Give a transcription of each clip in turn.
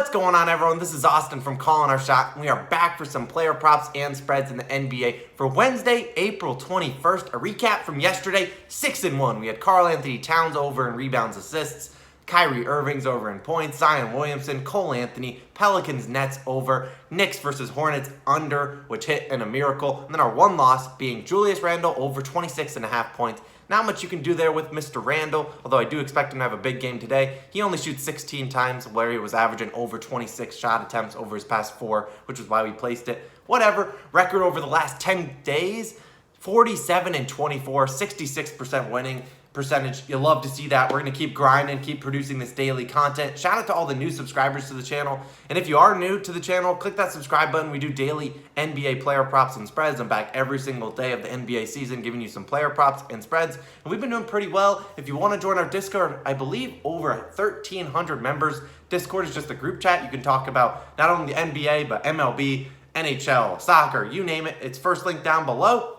What's going on, everyone? This is Austin from Calling Our Shot, and we are back for some player props and spreads in the NBA for Wednesday, April 21st. A recap from yesterday, 6-1. We had Karl-Anthony Towns over in rebounds, assists, Kyrie Irving's over in points, Zion Williamson, Cole Anthony, Pelicans Nets over, Knicks versus Hornets under, which hit in a miracle, and then our one loss being Julius Randle over 26.5 points. Not much you can do there with Mr. Randle, although I do expect him to have a big game today. He only shoots 16 times, where he was averaging over 26 shot attempts over his past 4, which is why we placed it. Whatever. Record over the last 10 days, 47-24, 66% winning percentage. You'll love to see that. We're going to keep grinding, keep producing this daily content. Shout out to all the new subscribers to the channel. And if you are new to the channel, click that subscribe button. We do daily NBA player props and spreads. I'm back every single day of the NBA season giving you some player props and spreads. And we've been doing pretty well. If you want to join our Discord, I believe over 1,300 members. Discord is just a group chat. You can talk about not only the NBA, but MLB, NHL, soccer, you name it. It's first link down below.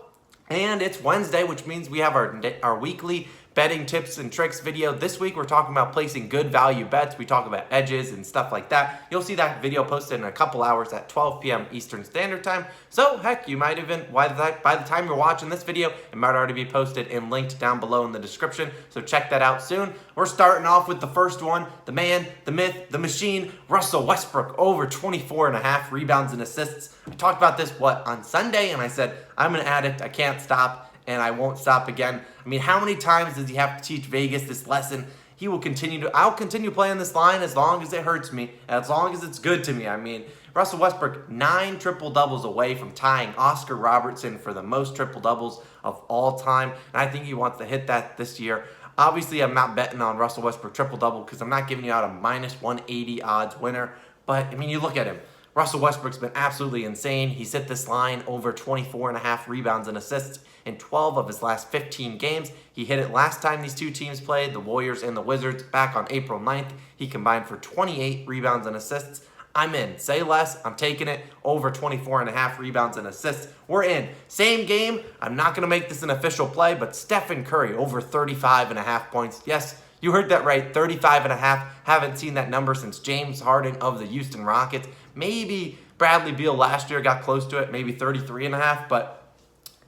And it's Wednesday, which means we have our weekly betting tips and tricks video. This week, we're talking about placing good value bets. We talk about edges and stuff like that. You'll see that video posted in a couple hours at 12 p.m. Eastern Standard Time. So, heck, you might even, by the time you're watching this video, it might already be posted and linked down below in the description. So check that out soon. We're starting off with the first one. The man, the myth, the machine, Russell Westbrook, over 24.5 rebounds and assists. I talked about this, on Sunday, and I said, I'm an addict. I can't stop. And I won't stop again. I mean, how many times does he have to teach Vegas this lesson? I'll continue playing this line as long as it hurts me, as long as it's good to me. I mean, Russell Westbrook, 9 triple-doubles away from tying Oscar Robertson for the most triple-doubles of all time. And I think he wants to hit that this year. Obviously, I'm not betting on Russell Westbrook triple-double because I'm not giving you out a minus 180 odds winner. But, I mean, you look at him. Russell Westbrook's been absolutely insane. He's hit this line over 24.5 rebounds and assists in 12 of his last 15 games. He hit it last time these two teams played, the Warriors and the Wizards, back on April 9th. He combined for 28 rebounds and assists. I'm in. Say less. I'm taking it. Over 24.5 rebounds and assists. We're in. Same game. I'm not going to make this an official play, but Stephen Curry over 35.5 points. Yes, you heard that right, 35.5. Haven't seen that number since James Harden of the Houston Rockets. Maybe Bradley Beal last year got close to it, maybe 33.5, but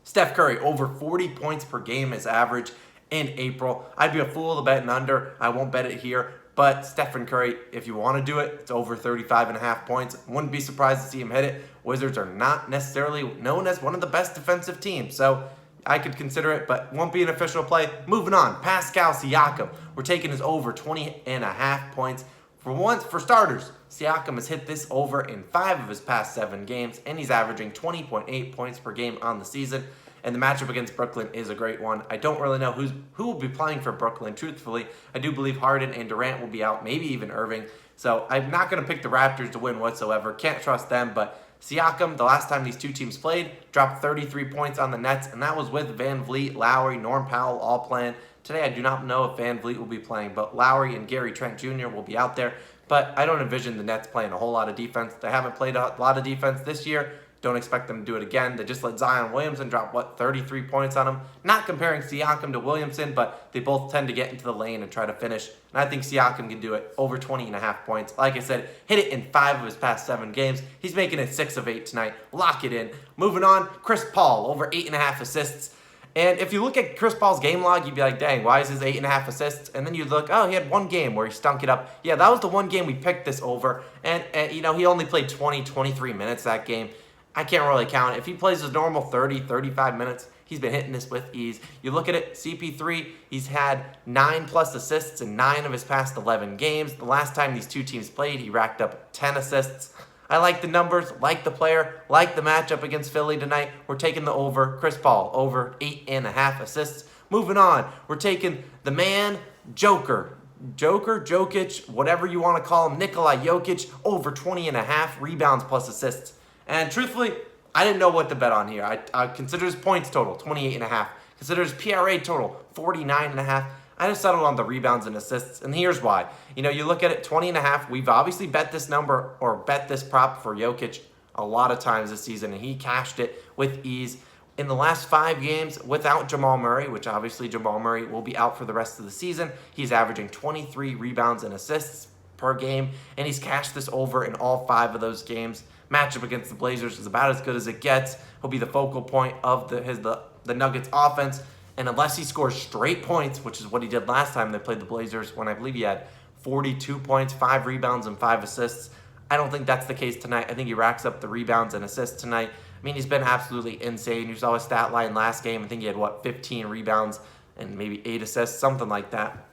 Steph Curry over 40 points per game is average in April. I'd be a fool to bet an under. I won't bet it here, but Stephen Curry, if you want to do it, it's over 35.5 points. Wouldn't be surprised to see him hit it. Wizards are not necessarily known as one of the best defensive teams, so I could consider it, but won't be an official play. Moving on, Pascal Siakam. We're taking his over 20.5 points. For starters, Siakam has hit this over in 5 of his past 7 games, and he's averaging 20.8 points per game on the season. And the matchup against Brooklyn is a great one. I don't really know who will be playing for Brooklyn, truthfully. I do believe Harden and Durant will be out, maybe even Irving. So I'm not going to pick the Raptors to win whatsoever. Can't trust them, but Siakam, the last time these two teams played, dropped 33 points on the Nets, and that was with Van Vliet, Lowry, Norm Powell all playing. Today, I do not know if Van Vliet will be playing, but Lowry and Gary Trent Jr. will be out there. But I don't envision the Nets playing a whole lot of defense. They haven't played a lot of defense this year. Don't expect them to do it again. They just let Zion Williamson drop, 33 points on him. Not comparing Siakam to Williamson, but they both tend to get into the lane and try to finish. And I think Siakam can do it over 20.5 points. Like I said, hit it in 5 of his past 7 games. He's making it 6 of 8 tonight. Lock it in. Moving on, Chris Paul, over 8.5 assists. And if you look at Chris Paul's game log, you'd be like, dang, why is his 8.5 assists? And then you look, oh, he had one game where he stunk it up. Yeah, that was the one game we picked this over. And he only played 23 minutes that game. I can't really count it. If he plays his normal 35 minutes, he's been hitting this with ease. You look at it, CP3, he's had 9+ assists in 9 of his past 11 games. The last time these two teams played, he racked up 10 assists. I like the numbers, like the player, like the matchup against Philly tonight. We're taking the over. Chris Paul, over 8.5 assists. Moving on, we're taking the man, Jokic, whatever you want to call him, Nikola Jokic, over 20.5 rebounds plus assists. And truthfully, I didn't know what to bet on here. I consider his points total, 28.5. Consider his PRA total, 49.5. I just settled on the rebounds and assists, and here's why. You look at it, 20.5. We've obviously bet this number or bet this prop for Jokic a lot of times this season, and he cashed it with ease. In the last 5 games without Jamal Murray, which obviously Jamal Murray will be out for the rest of the season, he's averaging 23 rebounds and assists per game, and he's cashed this over in all 5 of those games. Matchup against the Blazers is about as good as it gets. He'll be the focal point of the Nuggets offense, and unless he scores straight points, which is what he did last time they played the Blazers, when I believe he had 42 points, 5 rebounds, and 5 assists. I don't think that's the case tonight. I think he racks up the rebounds and assists tonight. I mean, he's been absolutely insane. You saw his stat line last game. I think he had, 15 rebounds and maybe 8 assists, something like that.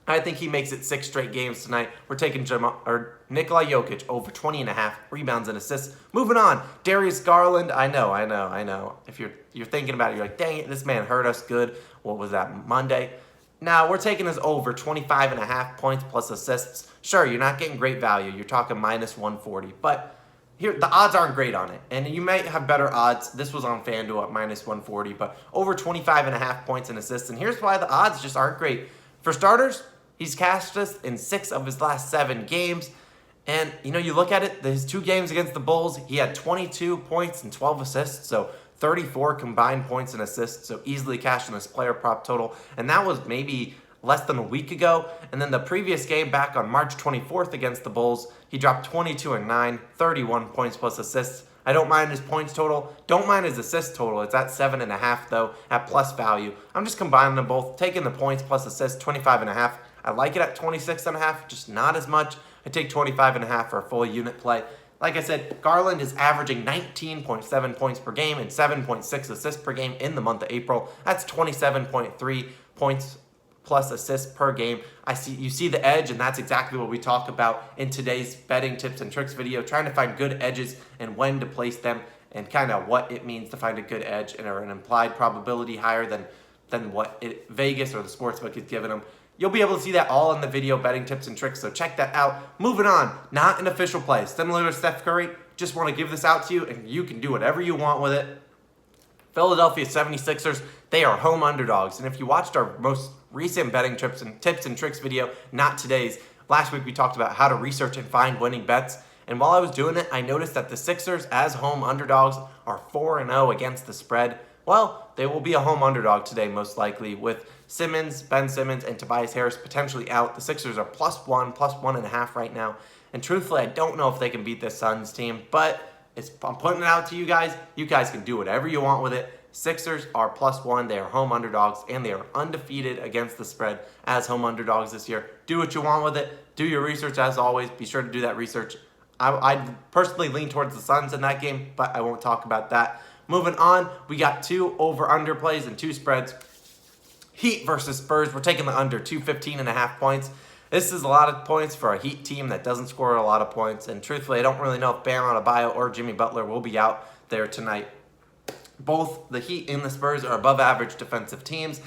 I think he makes it 6 straight games tonight. We're taking Nikola Jokic over 20.5 rebounds and assists. Moving on, Darius Garland. I know. If you're thinking about it, you're like, dang it, this man hurt us good. What was that, Monday? Now, we're taking this over 25.5 points plus assists. Sure, you're not getting great value. You're talking minus 140. But here, the odds aren't great on it. And you might have better odds. This was on FanDuel at minus 140. But over 25.5 points and assists. And here's why the odds just aren't great. For starters, he's cashed this in 6 of his last 7 games. And, you look at it, his 2 games against the Bulls, he had 22 points and 12 assists. So 34 combined points and assists, so easily cashed in this player prop total. And that was maybe less than a week ago. And then the previous game back on March 24th against the Bulls, he dropped 22 and 9, 31 points plus assists. I don't mind his points total. Don't mind his assist total. It's at 7.5 though, at plus value. I'm just combining them both, taking the points plus assists, 25.5. I like it at 26.5, just not as much. I take 25.5 for a full unit play. Like I said, Garland is averaging 19.7 points per game and 7.6 assists per game in the month of April. That's 27.3 points plus assists per game. You see the edge, and that's exactly what we talk about in today's betting tips and tricks video, trying to find good edges and when to place them and kind of what it means to find a good edge and an implied probability higher than what Vegas or the sportsbook is giving them. You'll be able to see that all in the video betting tips and tricks, so check that out. Moving on, not an official play. Similar to Steph Curry, just want to give this out to you, and you can do whatever you want with it. Philadelphia 76ers, they are home underdogs. And if you watched our most recent betting tips and tricks video, not today's, last week we talked about how to research and find winning bets. And while I was doing it, I noticed that the Sixers, as home underdogs, are 4-0 against the spread. Well, they will be a home underdog today, most likely, with Ben Simmons, and Tobias Harris potentially out. The Sixers are +1, +1.5 right now. And truthfully, I don't know if they can beat this Suns team, but I'm putting it out to you guys. You guys can do whatever you want with it. Sixers are +1. They are home underdogs, and they are undefeated against the spread as home underdogs this year. Do what you want with it. Do your research as always. Be sure to do that research. I personally lean towards the Suns in that game, but I won't talk about that. Moving on, we got 2 over-under plays and 2 spreads. Heat versus Spurs. We're taking the under 215.5 points. This is a lot of points for a Heat team that doesn't score a lot of points. And truthfully, I don't really know if Bam Adebayo or Jimmy Butler will be out there tonight. Both the Heat and the Spurs are above average defensive teams.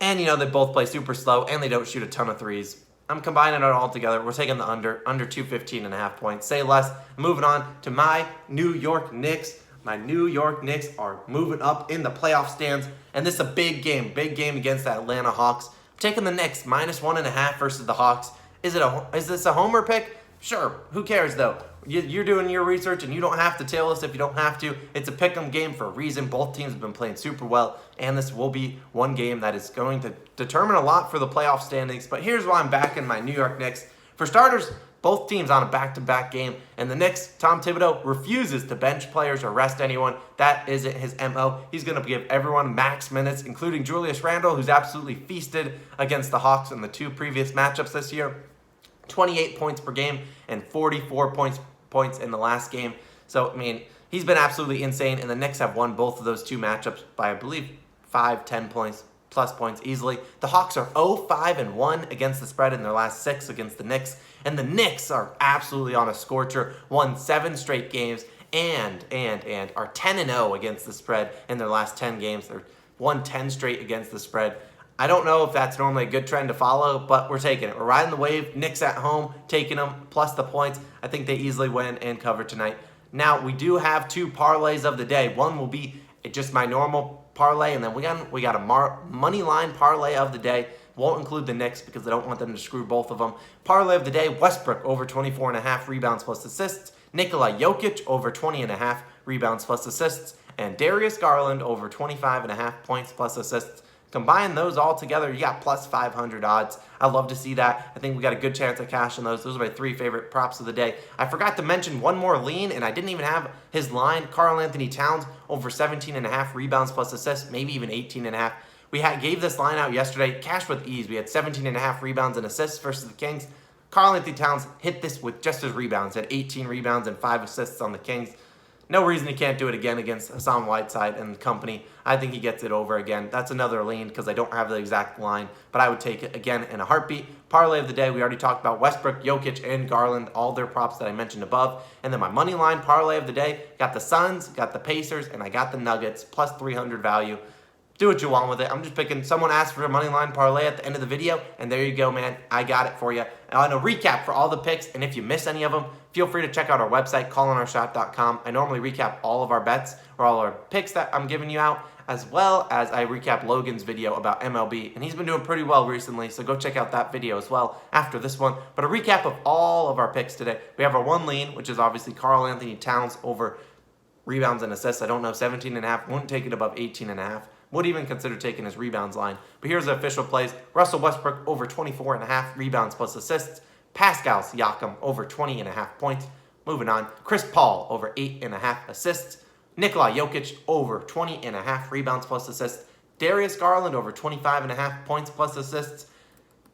And, they both play super slow, and they don't shoot a ton of threes. I'm combining it all together. We're taking the under 215.5 points. Say less. Moving on to my New York Knicks. My New York Knicks are moving up in the playoff stands, and this is a big game against the Atlanta Hawks. I'm taking the Knicks -1.5 versus the Hawks. Is this a homer pick? Sure. Who cares though? You're doing your research, and you don't have to tell us if you don't have to. It's a pick'em game for a reason. Both teams have been playing super well, and this will be one game that is going to determine a lot for the playoff standings. But here's why I'm backing my New York Knicks. For starters, both teams on a back-to-back game, and the Knicks, Tom Thibodeau, refuses to bench players or rest anyone. That isn't his MO. He's going to give everyone max minutes, including Julius Randle, who's absolutely feasted against the Hawks in the 2 previous matchups this year. 28 points per game and 44 points in the last game. So, he's been absolutely insane, and the Knicks have won both of those 2 matchups by, I believe, 5-10 points. Plus points easily. The Hawks are 0-5-1 against the spread in their last 6 against the Knicks. And the Knicks are absolutely on a scorcher. Won 7 straight games and are 10-0 against the spread in their last 10 games. They're won 10 straight against the spread. I don't know if that's normally a good trend to follow, but we're taking it. We're riding the wave. Knicks at home, taking them, plus the points. I think they easily win and cover tonight. Now, we do have 2 parlays of the day. One will be just my normal parlay, and then we got a money line parlay of the day. Won't include the Knicks because I don't want them to screw both of them. Parlay of the day: Westbrook over 24.5 rebounds plus assists, Nikola Jokic over 20.5 rebounds plus assists, and Darius Garland over 25.5 points plus assists. Combine those all together, you got plus 500 odds. I love to see that. I think we got a good chance of cashing those. Those are my 3 favorite props of the day. I forgot to mention one more lean, and I didn't even have his line. Karl-Anthony Towns over 17.5 rebounds plus assists, maybe even 18.5. We gave this line out yesterday, cashed with ease. We had 17.5 rebounds and assists versus the Kings. Karl-Anthony Towns hit this with just his rebounds, had 18 rebounds and 5 assists on the Kings. No reason he can't do it again against Hassan Whiteside and company. I think he gets it over again. That's another lean because I don't have the exact line, but I would take it again in a heartbeat. Parlay of the day, we already talked about Westbrook, Jokic, and Garland, all their props that I mentioned above. And then my money line parlay of the day, got the Suns, got the Pacers, and I got the Nuggets, plus 300 value. Do what you want with it. I'm just picking. Someone asked for a money line parlay at the end of the video, and there you go, man. I got it for you. And a recap for all the picks, and if you miss any of them, feel free to check out our website, callingourshot.com. I normally recap all of our bets or all our picks that I'm giving you out, as well as I recap Logan's video about MLB, and he's been doing pretty well recently, so go check out that video as well after this one. But a recap of all of our picks today. We have our one lean, which is obviously Karl-Anthony Towns over rebounds and assists. I don't know, 17.5. Wouldn't take it above 18.5. Would even consider taking his rebounds line. But here's the official plays. Russell Westbrook over 24.5 rebounds plus assists. Pascal Siakam over 20.5 points. Moving on. Chris Paul over 8.5 assists. Nikola Jokic over 20.5 rebounds plus assists. Darius Garland over 25.5 points plus assists.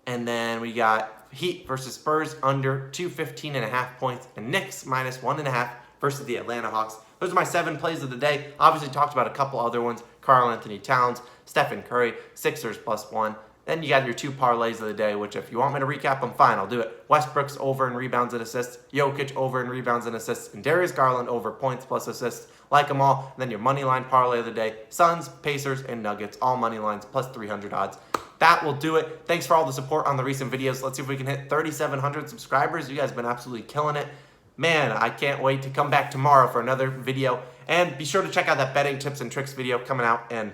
And then we got Heat versus Spurs under 215.5 points. And Knicks minus 1.5 versus the Atlanta Hawks. Those are my 7 plays of the day. Obviously talked about a couple other ones. Karl-Anthony Towns, Stephen Curry, Sixers plus 1. Then you got your 2 parlays of the day, which if you want me to recap them, fine, I'll do it. Westbrook's over in rebounds and assists, Jokic over in rebounds and assists, and Darius Garland over points plus assists. Like them all. And then your money line parlay of the day, Suns, Pacers, and Nuggets, all money lines plus 300 odds. That will do it. Thanks for all the support on the recent videos. Let's see if we can hit 3,700 subscribers. You guys have been absolutely killing it. Man, I can't wait to come back tomorrow for another video. And be sure to check out that betting tips and tricks video coming out in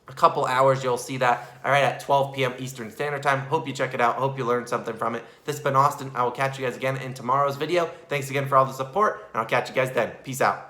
a couple hours. You'll see that right at 12 p.m. Eastern Standard Time. Hope you check it out. Hope you learned something from it. This has been Austin. I will catch you guys again in tomorrow's video. Thanks again for all the support, and I'll catch you guys then. Peace out.